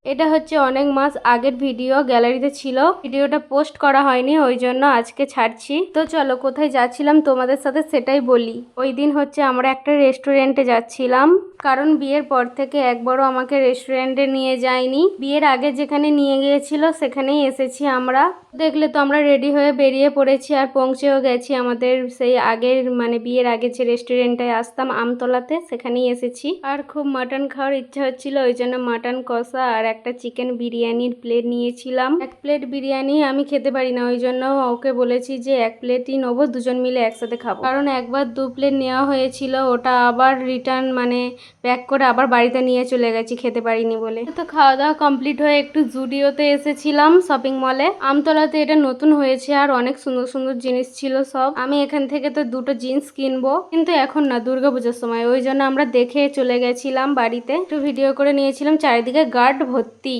এটা হচ্ছে অনেক মাস আগের ভিডিও, গ্যালারিতে ছিল, ভিডিওটা পোস্ট করা হয়নি, ওই জন্য আজকে ছাড়ছি। তো চলো কোথায় যাচ্ছিলাম তোমাদের সাথে সেটাই বলি। ওই দিন হচ্ছে আমরা একটা রেস্টুরেন্টে যাচ্ছিলাম, কারণ বিয়ের পর থেকে একবারও আমাকে রেস্টুরেন্টে নিয়ে যায়নি। বিয়ের আগে যেখানে নিয়ে গিয়েছিল সেখানেই এসেছি আমরা। দেখলে তো আমরা রেডি হয়ে বেরিয়ে পড়েছি আর পৌঁছেও গেছি আমাদের সেই আগের বিয়ের আগে যে রেস্টুরেন্টে আসতাম আমতলাতে, সেখানেই এসেছি। আর খুব মাটন খাওয়ার ইচ্ছা হচ্ছিল, ওই জন্য মাটন কষা আর একটা চিকেন বিরিয়ানির প্লেট নিয়েছিলাম। এক প্লেট বিরিয়ানি আমি খেতে পারি না, ওই জন্য ওকে বলেছি যে এক প্লেটই নেবো, দুজন মিলে একসাথে খাবো। কারণ একবার 2 প্লেট নেওয়া হয়েছিল, ওটা আবার রিটার্ন প্যাক করে আবার বাড়িতে নিয়ে চলে গেছি খেতে পারিনি বলে। তো খাওয়া দাওয়া কমপ্লিট হয়ে একটু জুডিওতে এসেছিলাম, শপিং মলে। আমতলাতে এটা নতুন হয়েছে আর অনেক সুন্দর সুন্দর জিনিস ছিল সব। আমি এখান থেকে তো 2টো জিন্স কিনবো, কিন্তু এখন না, দুর্গাপূজার সময়, ওই জন্য আমরা দেখে চলে গেছিলাম বাড়িতে। একটু ভিডিও করে নিয়েছিলাম, চারিদিকে গার্ড ভর্তি।